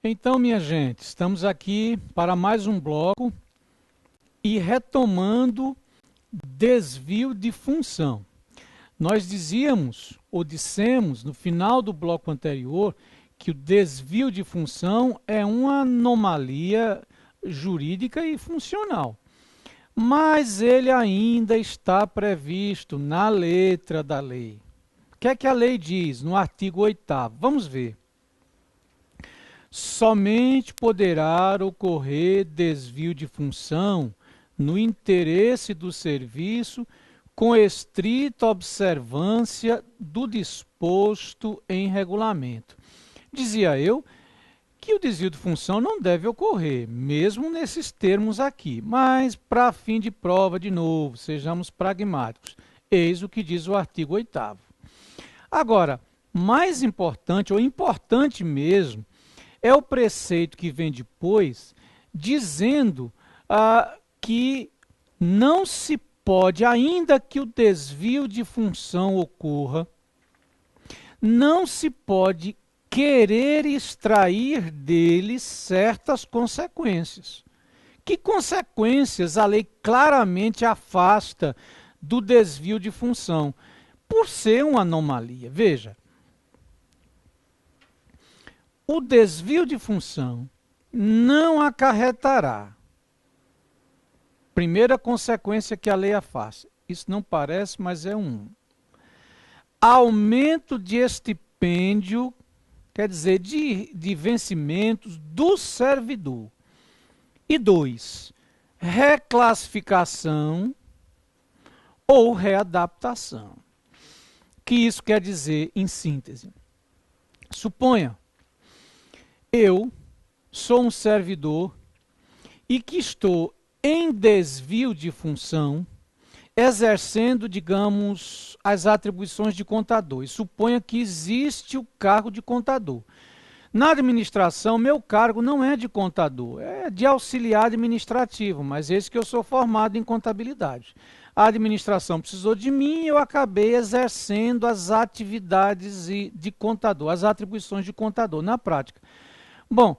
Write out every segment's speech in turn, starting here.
Então, minha gente, estamos aqui para mais um bloco e retomando desvio de função. Nós dizíamos, ou dissemos, no final do bloco anterior, que o desvio de função é uma anomalia jurídica e funcional. Mas ele ainda está previsto na letra da lei. O que é que a lei diz no artigo 8º? Vamos ver. Somente poderá ocorrer desvio de função no interesse do serviço com estrita observância do disposto em regulamento. Dizia eu que o desvio de função não deve ocorrer, mesmo nesses termos aqui, mas para fim de prova, de novo, sejamos pragmáticos. Eis o que diz o artigo 8º. Agora, mais importante, ou importante mesmo, é o preceito que vem depois, dizendo que não se pode, ainda que o desvio de função ocorra, não se pode querer extrair dele certas consequências. Que consequências a lei claramente afasta do desvio de função? Por ser uma anomalia. Veja, o desvio de função não acarretará. Primeira consequência que a lei afasta. Isso não parece, mas é um. Aumento de estipêndio, quer dizer, de vencimentos do servidor. E 2, reclassificação ou readaptação. O que isso quer dizer em síntese? Suponha, eu sou um servidor e que estou em desvio de função, exercendo, digamos, as atribuições de contador. E suponha que existe o cargo de contador. Na administração, meu cargo não é de contador, é de auxiliar administrativo, mas esse que eu sou formado em contabilidade. A administração precisou de mim e eu acabei exercendo as atividades de contador, as atribuições de contador na prática. Bom,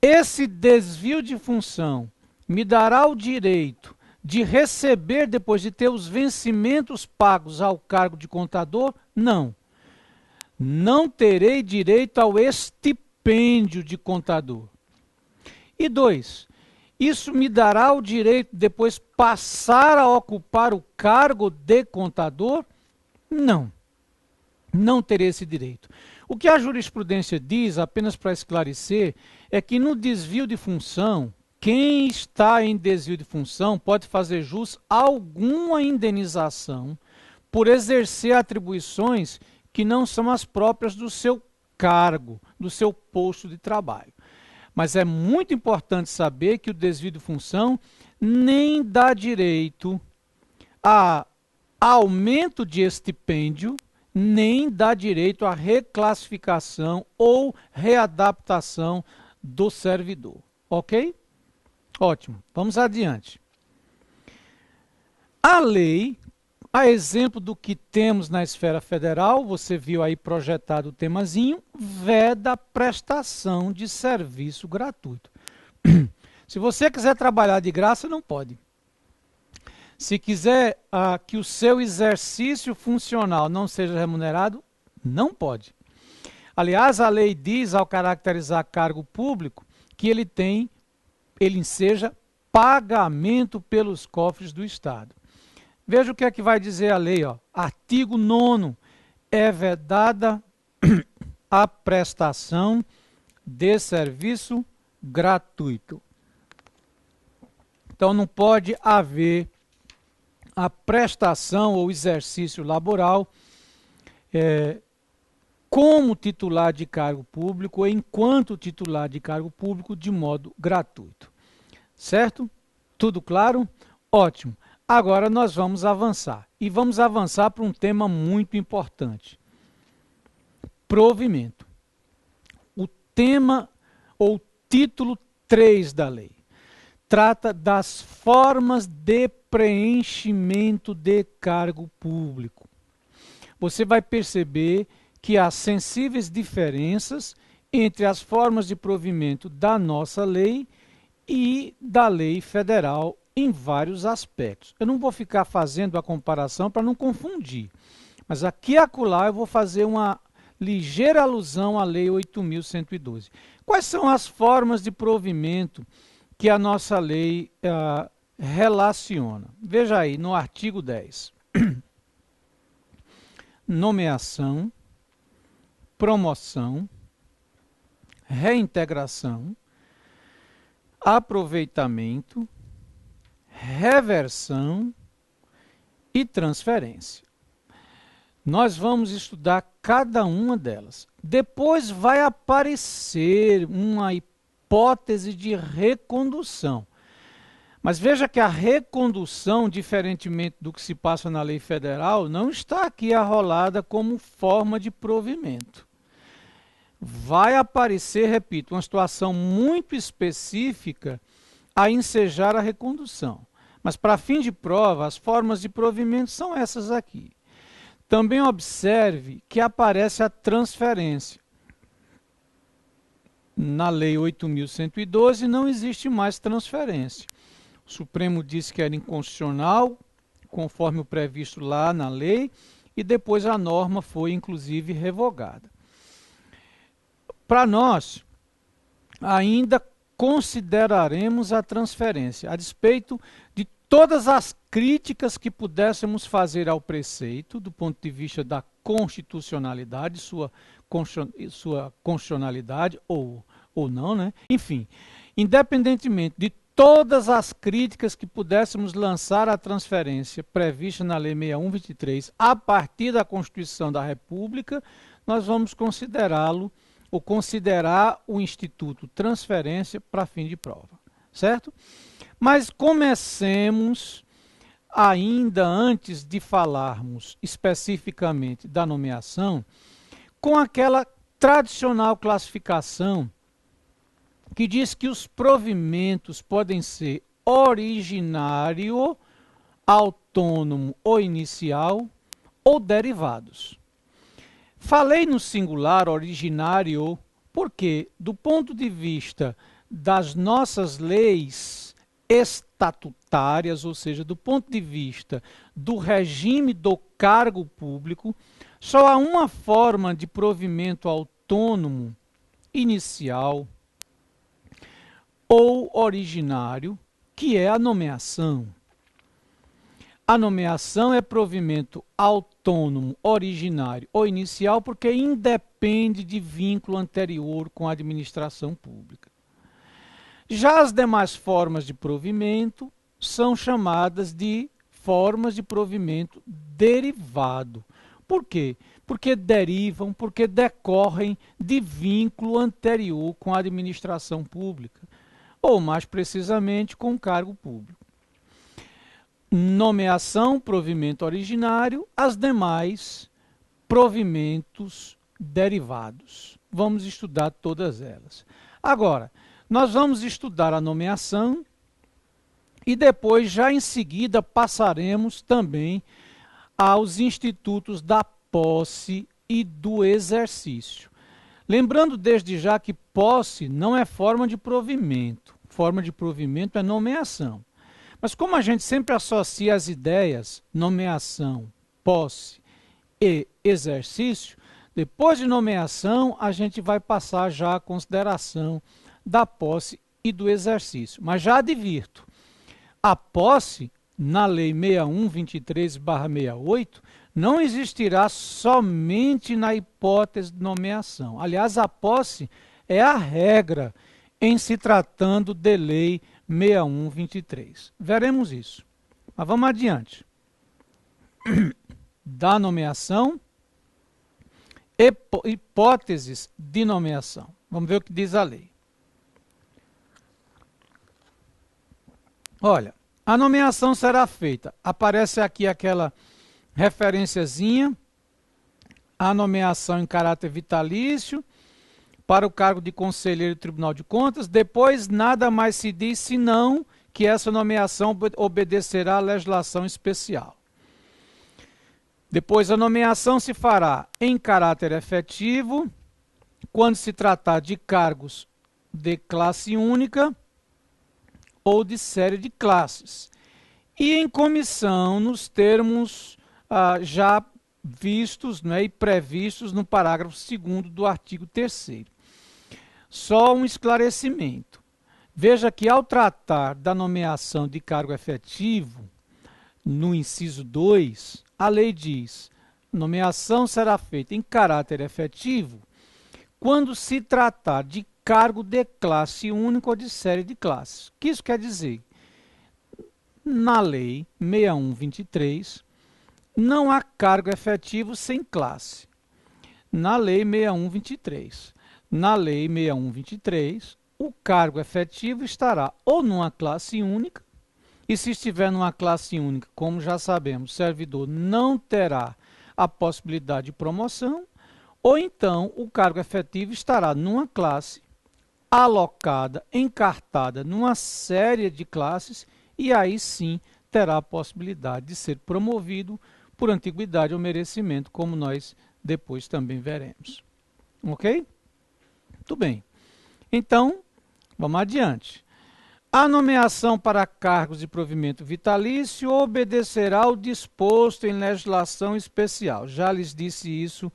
esse desvio de função me dará o direito de receber, depois de ter os vencimentos pagos ao cargo de contador? Não. Não terei direito ao estipêndio de contador. E 2, isso me dará o direito de depois passar a ocupar o cargo de contador? Não. Não terei esse direito. O que a jurisprudência diz, apenas para esclarecer, é que no desvio de função, quem está em desvio de função pode fazer jus a alguma indenização por exercer atribuições que não são as próprias do seu cargo, do seu posto de trabalho. Mas é muito importante saber que o desvio de função nem dá direito a aumento de estipêndio, nem dá direito à reclassificação ou readaptação do servidor. Ok? Ótimo. Vamos adiante. A lei, a exemplo do que temos na esfera federal, você viu aí projetado o temazinho, veda a prestação de serviço gratuito. Se você quiser trabalhar de graça, não pode. Se quiser que o seu exercício funcional não seja remunerado, não pode. Aliás, a lei diz, ao caracterizar cargo público, que ele enseja pagamento pelos cofres do Estado. Veja o que é que vai dizer a lei. Artigo 9º. É vedada a prestação de serviço gratuito. Então, não pode haver a prestação ou exercício laboral como titular de cargo público ou enquanto titular de cargo público de modo gratuito. Certo? Tudo claro? Ótimo. Agora nós vamos avançar. E vamos avançar para um tema muito importante. Provimento. O tema ou título 3 da lei trata das formas de preenchimento de cargo público. Você vai perceber que há sensíveis diferenças entre as formas de provimento da nossa lei e da lei federal em vários aspectos. Eu não vou ficar fazendo a comparação para não confundir, mas aqui e acolá eu vou fazer uma ligeira alusão à Lei 8.112. Quais são as formas de provimento que a nossa lei relaciona? Veja aí, no artigo 10. Nomeação, promoção, reintegração, aproveitamento, reversão e transferência. Nós vamos estudar cada uma delas. Depois vai aparecer uma hipótese de recondução. Mas veja que a recondução, diferentemente do que se passa na lei federal, não está aqui arrolada como forma de provimento. Vai aparecer, repito, uma situação muito específica a ensejar a recondução. Mas para fim de prova, as formas de provimento são essas aqui. Também observe que aparece a transferência. Na Lei 8.112 não existe mais transferência. O Supremo disse que era inconstitucional, conforme o previsto lá na lei, e depois a norma foi, inclusive, revogada. Para nós, ainda consideraremos a transferência, a despeito de todas as críticas que pudéssemos fazer ao preceito, do ponto de vista da constitucionalidade, sua constitucionalidade ou não, né? Enfim, independentemente de todas as críticas que pudéssemos lançar à transferência prevista na Lei 6123 a partir da Constituição da República, nós vamos considerá-lo ou considerar o instituto transferência para fim de prova, certo? Mas comecemos, ainda antes de falarmos especificamente da nomeação, com aquela tradicional classificação que diz que os provimentos podem ser originário, autônomo ou inicial, ou derivados. Falei no singular originário porque, do ponto de vista das nossas leis estatutárias, ou seja, do ponto de vista do regime do cargo público, só há uma forma de provimento autônomo, inicial ou originário, que é a nomeação. A nomeação é provimento autônomo, originário ou inicial porque independe de vínculo anterior com a administração pública. Já as demais formas de provimento são chamadas de formas de provimento derivado. Por quê? Porque derivam, porque decorrem de vínculo anterior com a administração pública, ou mais precisamente com o cargo público. Nomeação, provimento originário, as demais, provimentos derivados. Vamos estudar todas elas. Agora, nós vamos estudar a nomeação e depois, já em seguida, passaremos também aos institutos da posse e do exercício. Lembrando desde já que posse não é forma de provimento. Forma de provimento é nomeação. Mas como a gente sempre associa as ideias nomeação, posse e exercício, depois de nomeação a gente vai passar já à consideração da posse e do exercício. Mas já advirto, a posse, na Lei 6123/68, não existirá somente na hipótese de nomeação. Aliás, a posse é a regra em se tratando de Lei 6123. Veremos isso. Mas vamos adiante. Da nomeação, hipóteses de nomeação. Vamos ver o que diz a lei. Olha, a nomeação será feita. Aparece aqui aquela referenciazinha. A nomeação em caráter vitalício para o cargo de conselheiro do Tribunal de Contas. Depois, nada mais se diz senão que essa nomeação obedecerá à legislação especial. Depois, a nomeação se fará em caráter efetivo, quando se tratar de cargos de classe única ou de série de classes. E em comissão, nos termos já vistos, né, e previstos no parágrafo 2º do artigo 3º. Só um esclarecimento. Veja que ao tratar da nomeação de cargo efetivo, no inciso 2, a lei diz: nomeação será feita em caráter efetivo quando se tratar de cargo de classe única ou de série de classes. O que isso quer dizer? Na lei 6123, não há cargo efetivo sem classe. Na lei 6123. Na lei 6123, o cargo efetivo estará ou numa classe única, e se estiver numa classe única, como já sabemos, o servidor não terá a possibilidade de promoção, ou então o cargo efetivo estará numa classe alocada, encartada numa série de classes, e aí sim terá a possibilidade de ser promovido por antiguidade ou merecimento, como nós depois também veremos. Ok? Muito bem. Então, vamos adiante. A nomeação para cargos de provimento vitalício obedecerá ao disposto em legislação especial. Já lhes disse isso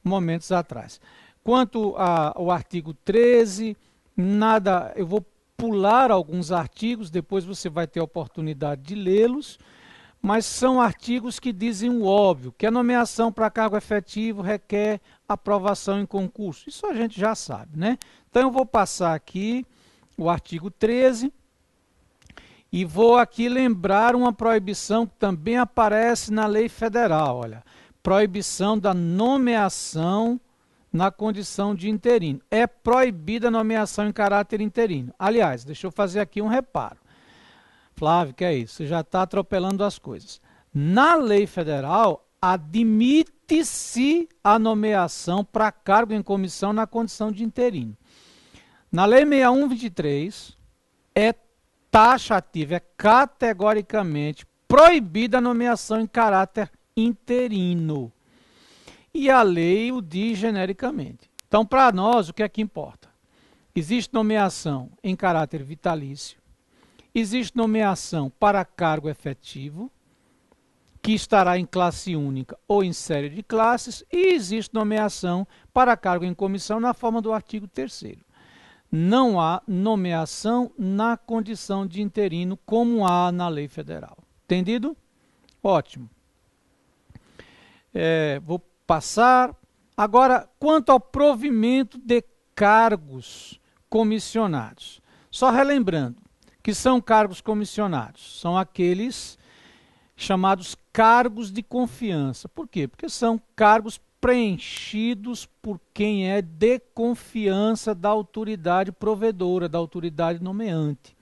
momentos atrás. Quanto ao artigo 13, nada, eu vou pular alguns artigos, depois você vai ter a oportunidade de lê-los, mas são artigos que dizem o óbvio, que a nomeação para cargo efetivo requer aprovação em concurso. Isso a gente já sabe, né? Então eu vou passar aqui o artigo 13 e vou aqui lembrar uma proibição que também aparece na lei federal, olha, proibição da nomeação na condição de interino. É proibida a nomeação em caráter interino. Aliás, deixa eu fazer aqui um reparo. Flávio, que é isso? Você já está atropelando as coisas. Na lei federal, admite-se a nomeação para cargo em comissão na condição de interino. Na lei 6123, é taxativa, é categoricamente proibida a nomeação em caráter interino. E a lei o diz genericamente. Então, para nós, o que é que importa? Existe nomeação em caráter vitalício, existe nomeação para cargo efetivo, que estará em classe única ou em série de classes, e existe nomeação para cargo em comissão na forma do artigo 3º. Não há nomeação na condição de interino como há na lei federal. Entendido? Ótimo. Vou passar. Agora, quanto ao provimento de cargos comissionados. Só relembrando que são cargos comissionados. São aqueles chamados cargos de confiança. Por quê? Porque são cargos preenchidos por quem é de confiança da autoridade provedora, da autoridade nomeante.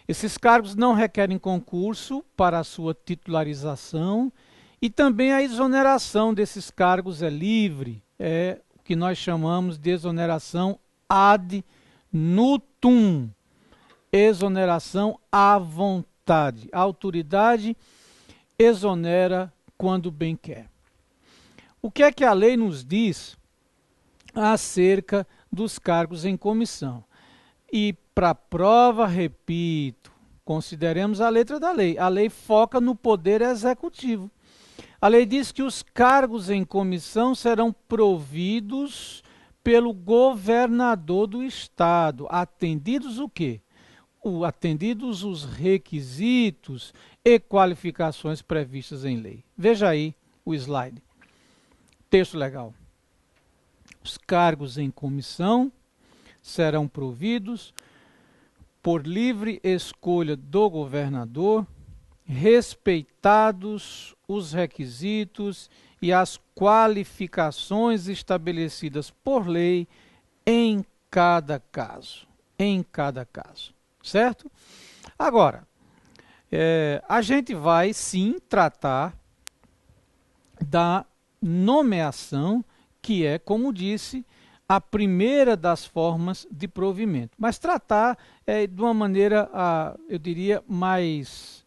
Esses cargos não requerem concurso para a sua titularização e também a exoneração desses cargos é livre, é o que nós chamamos de exoneração ad nutum, exoneração à vontade. A autoridade exonera quando bem quer. O que é que a lei nos diz acerca dos cargos em comissão? E para prova, repito, consideremos a letra da lei. A lei foca no poder executivo. A lei diz que os cargos em comissão serão providos pelo governador do estado, atendidos o quê? Atendidos os requisitos e qualificações previstas em lei. Veja aí o slide. Texto legal. Os cargos em comissão serão providos por livre escolha do governador, respeitados os requisitos e as qualificações estabelecidas por lei em cada caso. Em cada caso. Certo? Agora, a gente vai sim tratar da nomeação, que é, como disse, a primeira das formas de provimento. Mas tratar de uma maneira, eu diria, mais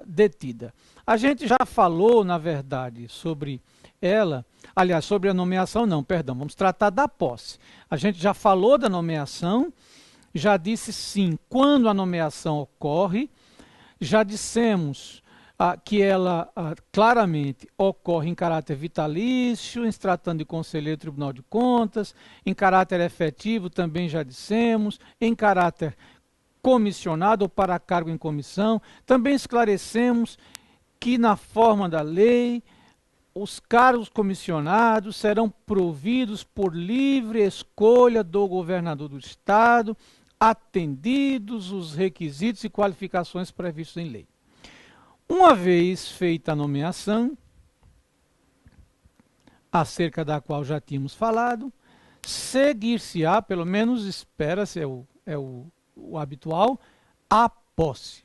detida. A gente já falou, na verdade, sobre ela, aliás, sobre a nomeação não, perdão, vamos tratar da posse. A gente já falou da nomeação, já disse sim, quando a nomeação ocorre, já dissemos que ela claramente ocorre em caráter vitalício, em se tratando de conselheiro do Tribunal de Contas, em caráter efetivo também já dissemos, em caráter comissionado ou para cargo em comissão. Também esclarecemos que na forma da lei, os cargos comissionados serão providos por livre escolha do governador do Estado, atendidos os requisitos e qualificações previstos em lei. Uma vez feita a nomeação, acerca da qual já tínhamos falado, seguir-se-á, pelo menos espera-se, é o habitual, a posse.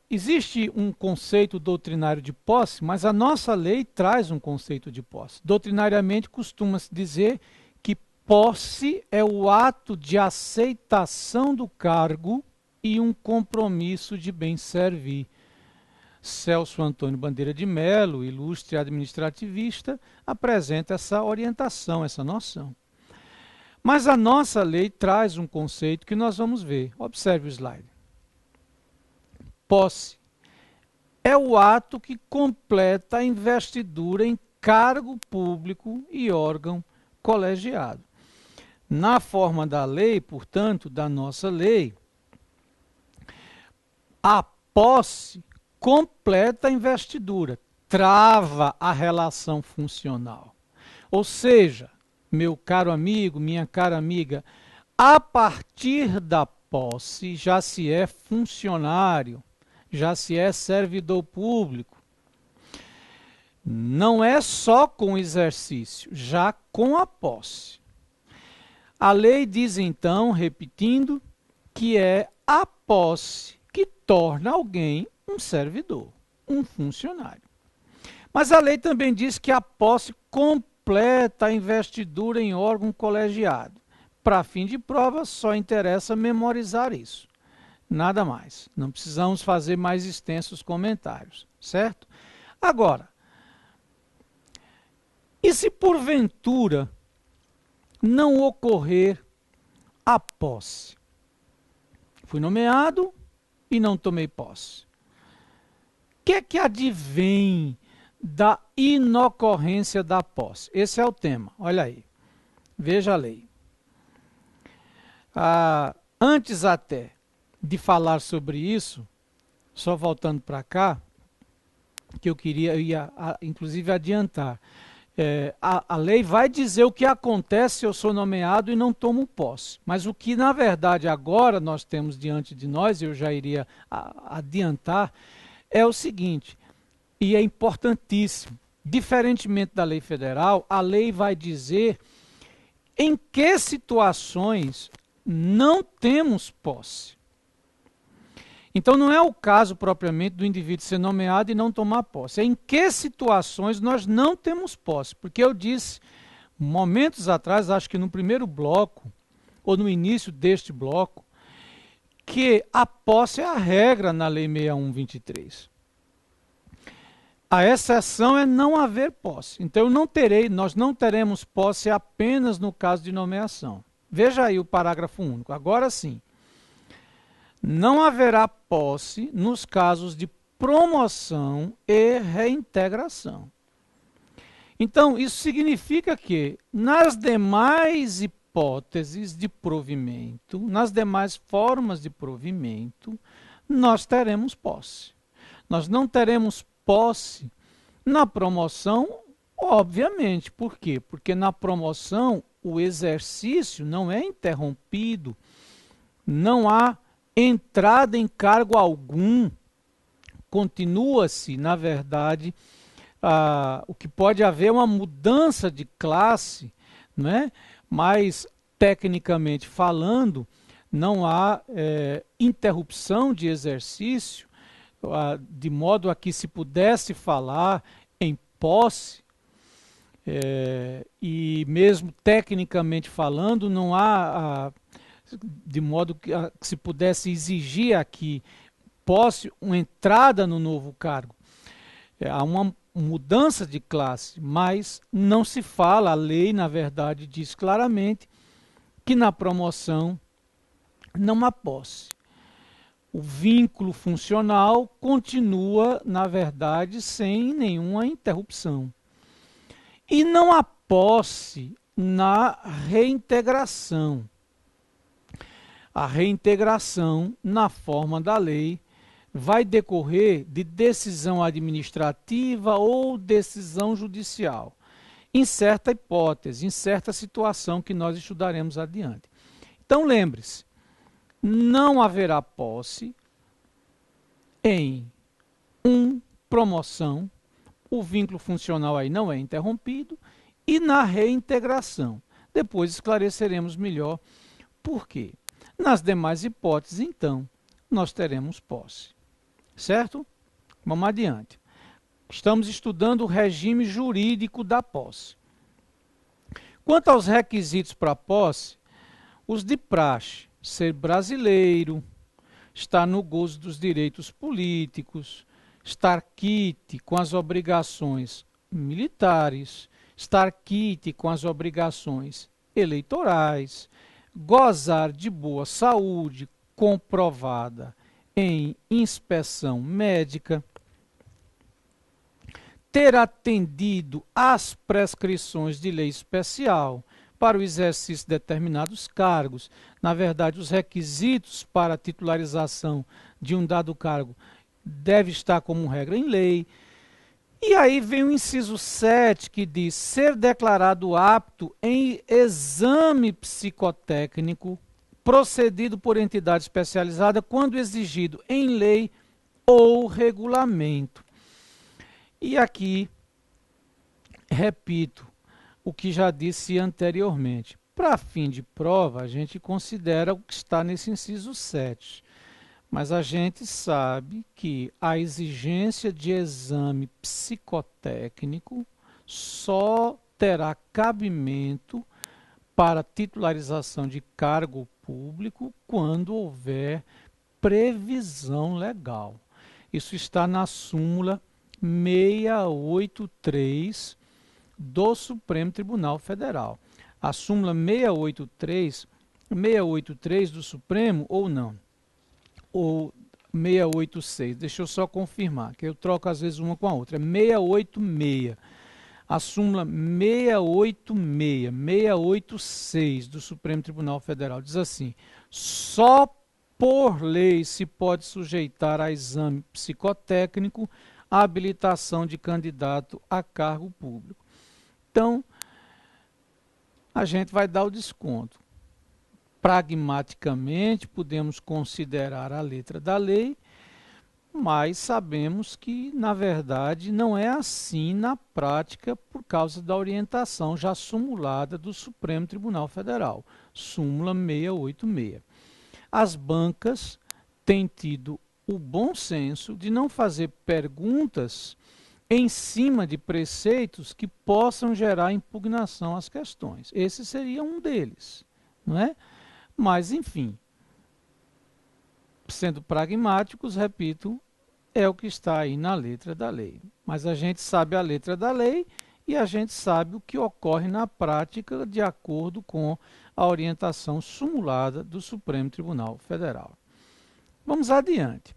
Existe um conceito doutrinário de posse, mas a nossa lei traz um conceito de posse. Doutrinariamente costuma-se dizer que posse é o ato de aceitação do cargo e um compromisso de bem servir. Celso Antônio Bandeira de Melo, ilustre administrativista, apresenta essa orientação, essa noção. Mas a nossa lei traz um conceito que nós vamos ver. Observe o slide. Posse é o ato que completa a investidura em cargo público e órgão colegiado. Na forma da lei, portanto, da nossa lei, a posse completa a investidura, trava a relação funcional. Ou seja, meu caro amigo, minha cara amiga, a partir da posse já se é funcionário, já se é servidor público. Não é só com o exercício, já com a posse. A lei diz então, repetindo, que é a posse que torna alguém um servidor, um funcionário. Mas a lei também diz que a posse completa a investidura em órgão colegiado. Para fim de prova, só interessa memorizar isso. Nada mais. Não precisamos fazer mais extensos comentários, certo? Agora, e se porventura não ocorrer a posse? Fui nomeado e não tomei posse. O que é que advém da inocorrência da posse? Esse é o tema, olha aí. Veja a lei. Antes até de falar sobre isso, só voltando para cá, que eu ia inclusive adiantar. A lei vai dizer o que acontece se eu sou nomeado e não tomo posse. Mas o que, na verdade, agora nós temos diante de nós, eu já iria adiantar, é o seguinte, e é importantíssimo, diferentemente da lei federal, a lei vai dizer em que situações não temos posse. Então não é o caso propriamente do indivíduo ser nomeado e não tomar posse. É em que situações nós não temos posse. Porque eu disse, momentos atrás, acho que no primeiro bloco, ou no início deste bloco, que a posse é a regra na Lei 6123. A exceção é não haver posse. Então nós não teremos posse apenas no caso de nomeação. Veja aí o parágrafo único. Agora sim. Não haverá posse nos casos de promoção e reintegração. Então, isso significa que, nas demais hipóteses de provimento, nas demais formas de provimento, nós teremos posse. Nós não teremos posse na promoção, obviamente. Por quê? Porque na promoção o exercício não é interrompido, não há entrada em cargo algum, continua-se, na verdade, o que pode haver é uma mudança de classe, né? Mas, tecnicamente falando, não há interrupção de exercício, de modo a que se pudesse falar em posse, e mesmo tecnicamente falando, não há de modo que se pudesse exigir aqui posse, uma entrada no novo cargo. Há mudança de classe, mas não se fala, a lei, na verdade, diz claramente que na promoção não há posse. O vínculo funcional continua, na verdade, sem nenhuma interrupção. E não há posse na reintegração. A reintegração, na forma da lei, vai decorrer de decisão administrativa ou decisão judicial, em certa hipótese, em certa situação que nós estudaremos adiante. Então, lembre-se, não haverá posse em promoção, o vínculo funcional aí não é interrompido, e na reintegração. Depois esclareceremos melhor por quê. Nas demais hipóteses, então, nós teremos posse. Certo? Vamos adiante. Estamos estudando o regime jurídico da posse. Quanto aos requisitos para a posse, os de praxe, ser brasileiro, estar no gozo dos direitos políticos, estar quite com as obrigações militares, estar quite com as obrigações eleitorais, gozar de boa saúde comprovada em inspeção médica, ter atendido às prescrições de lei especial para o exercício de determinados cargos. Na verdade, os requisitos para a titularização de um dado cargo deve estar como regra em lei. E aí vem o inciso 7, que diz ser declarado apto em exame psicotécnico procedido por entidade especializada quando exigido em lei ou regulamento. E aqui, repito o que já disse anteriormente. Para fim de prova, a gente considera o que está nesse inciso 7. Mas a gente sabe que a exigência de exame psicotécnico só terá cabimento para titularização de cargo público quando houver previsão legal. Isso está na súmula 683 do Supremo Tribunal Federal. A súmula 683 do Supremo, ou não, ou 686, deixa eu só confirmar, que eu troco às vezes uma com a outra, é 686. A súmula 686 do Supremo Tribunal Federal diz assim: só por lei se pode sujeitar a exame psicotécnico a habilitação de candidato a cargo público. Então, a gente vai dar o desconto. Pragmaticamente, podemos considerar a letra da lei, mas sabemos que, na verdade, não é assim na prática por causa da orientação já sumulada do Supremo Tribunal Federal, súmula 686. As bancas têm tido o bom senso de não fazer perguntas em cima de preceitos que possam gerar impugnação às questões. Esse seria um deles, não é? Mas, enfim, sendo pragmáticos, repito, é o que está aí na letra da lei. Mas a gente sabe a letra da lei e a gente sabe o que ocorre na prática de acordo com a orientação sumulada do Supremo Tribunal Federal. Vamos adiante.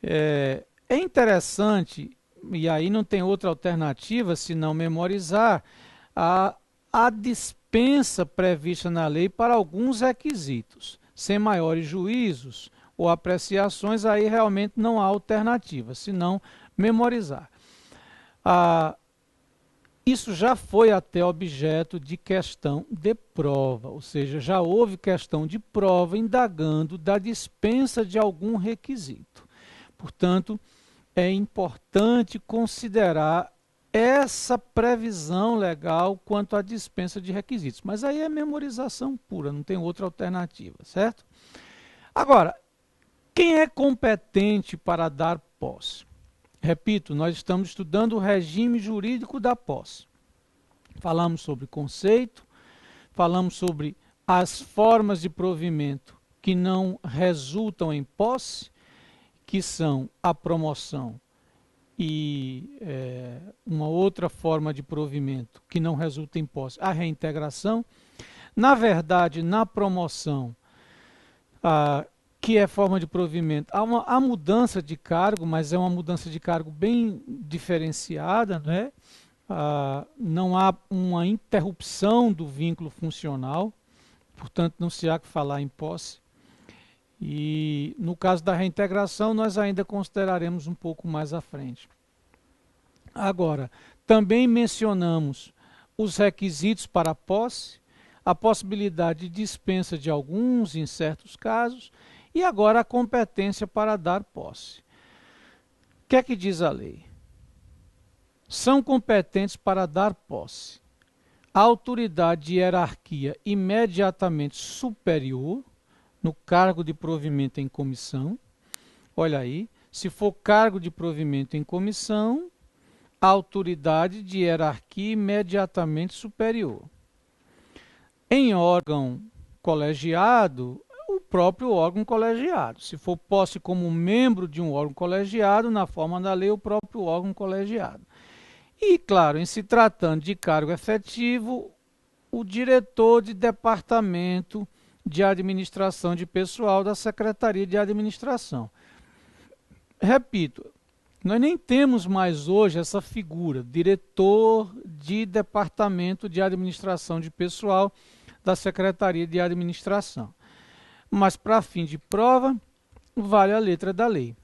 É interessante, e aí não tem outra alternativa senão memorizar a dispensa prevista na lei para alguns requisitos. Sem maiores juízos ou apreciações, aí realmente não há alternativa, senão memorizar. Isso já foi até objeto de questão de prova, ou seja, já houve questão de prova indagando da dispensa de algum requisito. Portanto, é importante considerar essa previsão legal quanto à dispensa de requisitos. Mas aí é memorização pura, não tem outra alternativa, certo? Agora, quem é competente para dar posse? Repito, nós estamos estudando o regime jurídico da posse. Falamos sobre conceito, falamos sobre as formas de provimento que não resultam em posse, que são a promoção e uma outra forma de provimento que não resulta em posse, a reintegração. Na verdade, na promoção, que é forma de provimento, há mudança de cargo, mas é uma mudança de cargo bem diferenciada, né? Não há uma interrupção do vínculo funcional, portanto não se há que falar em posse. E no caso da reintegração, nós ainda consideraremos um pouco mais à frente. Agora, também mencionamos os requisitos para a posse, a possibilidade de dispensa de alguns em certos casos, e agora a competência para dar posse. O que é que diz a lei? São competentes para dar posse a autoridade de hierarquia imediatamente superior no cargo de provimento em comissão. Olha aí, se for cargo de provimento em comissão, a autoridade de hierarquia imediatamente superior. Em órgão colegiado, o próprio órgão colegiado. Se for posse como membro de um órgão colegiado, na forma da lei, o próprio órgão colegiado. E, claro, em se tratando de cargo efetivo, o diretor de departamento de administração de pessoal da Secretaria de Administração. Repito, nós nem temos mais hoje essa figura, diretor de departamento de administração de pessoal da Secretaria de Administração. Mas, para fim de prova, vale a letra da lei.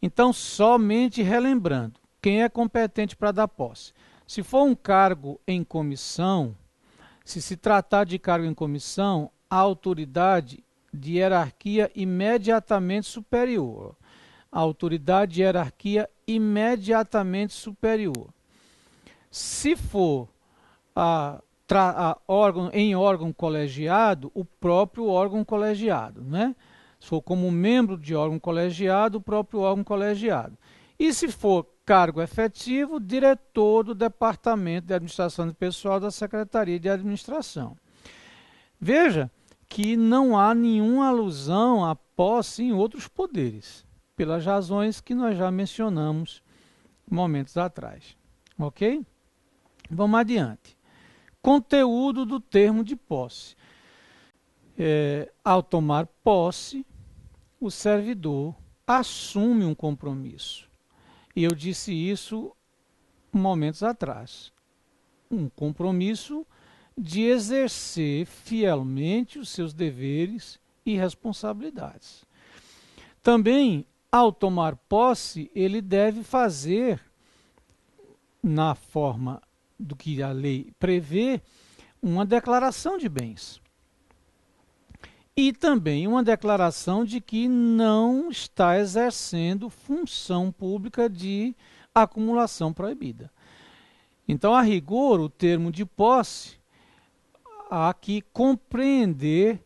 Então, somente relembrando, quem é competente para dar posse? Se for um cargo em comissão, se se tratar de cargo em comissão, a autoridade de hierarquia imediatamente superior. A autoridade de hierarquia imediatamente superior. Se for em órgão colegiado, o próprio órgão colegiado, né? Se for como membro de órgão colegiado, o próprio órgão colegiado. E se for cargo efetivo, diretor do Departamento de Administração de Pessoal da Secretaria de Administração. Veja que não há nenhuma alusão à posse em outros poderes, pelas razões que nós já mencionamos momentos atrás. Ok? Vamos adiante. Conteúdo do termo de posse. Ao tomar posse, o servidor assume um compromisso. E eu disse isso momentos atrás. Um compromisso de exercer fielmente os seus deveres e responsabilidades. Também, ao tomar posse, ele deve fazer, na forma do que a lei prevê, uma declaração de bens. E também uma declaração de que não está exercendo função pública de acumulação proibida. Então, a rigor, o termo de posse, há que compreender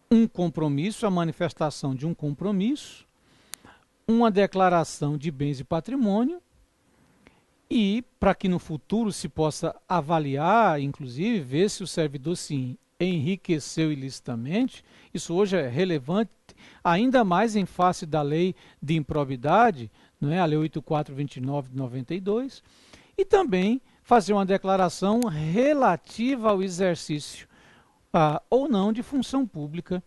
um compromisso, a manifestação de um compromisso, uma declaração de bens e patrimônio, e para que no futuro se possa avaliar, inclusive, ver se o servidor se enriqueceu ilicitamente. Isso hoje é relevante, ainda mais em face da lei de improbidade, não é? A lei 8429 de 92, e também fazer uma declaração relativa ao exercício ou não de função pública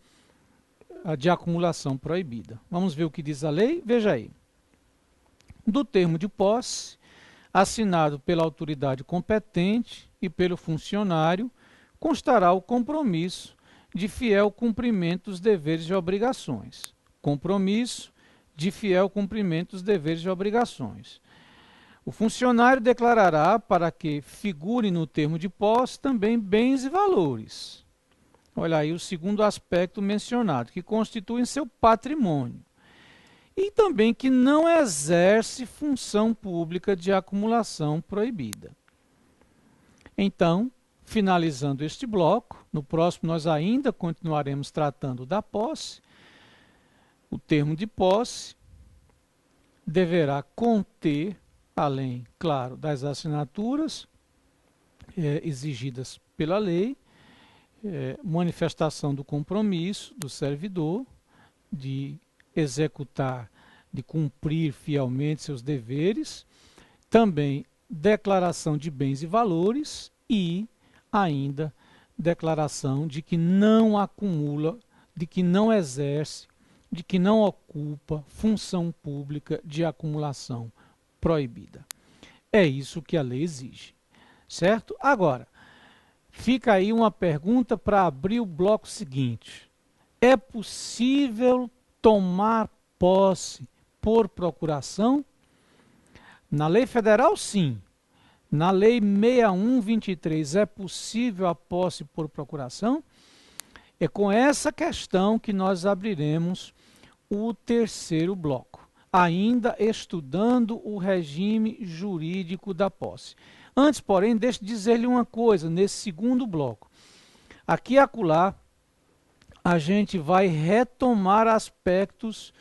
de acumulação proibida. Vamos ver o que diz a lei? Veja aí. Do termo de posse, assinado pela autoridade competente e pelo funcionário, constará o compromisso de fiel cumprimento dos deveres e obrigações. Compromisso de fiel cumprimento dos deveres e obrigações. O funcionário declarará, para que figure no termo de posse, também bens e valores. Olha aí o segundo aspecto mencionado, que constituem seu patrimônio. E também que não exerce função pública de acumulação proibida. Então, finalizando este bloco, no próximo nós ainda continuaremos tratando da posse. O termo de posse deverá conter, além, claro, das assinaturas exigidas pela lei, manifestação do compromisso do servidor de executar de cumprir fielmente seus deveres, também declaração de bens e valores e ainda declaração de que não acumula, de que não exerce, de que não ocupa função pública de acumulação proibida. É isso que a lei exige, certo? Agora, fica aí uma pergunta para abrir o bloco seguinte. É possível tomar posse por procuração? Na lei federal, sim. Na lei 6123, é possível a posse por procuração? É com essa questão que nós abriremos o terceiro bloco, ainda estudando o regime jurídico da posse. Antes, porém, deixe dizer-lhe uma coisa, nesse segundo bloco. Aqui e acolá, a gente vai retomar aspectos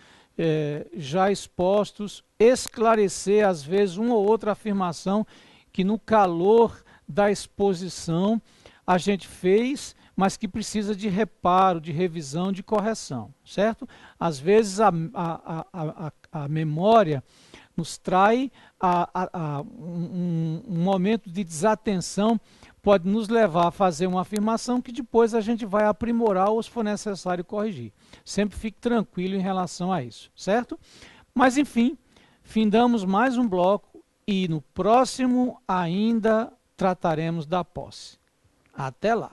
já expostos, esclarecer, às vezes, uma ou outra afirmação que no calor da exposição a gente fez, mas que precisa de reparo, de revisão, de correção, certo? Às vezes a memória nos trai um momento de desatenção, pode nos levar a fazer uma afirmação que depois a gente vai aprimorar ou, se for necessário, corrigir. Sempre fique tranquilo em relação a isso, certo? Mas, enfim, findamos mais um bloco e no próximo ainda trataremos da posse. Até lá!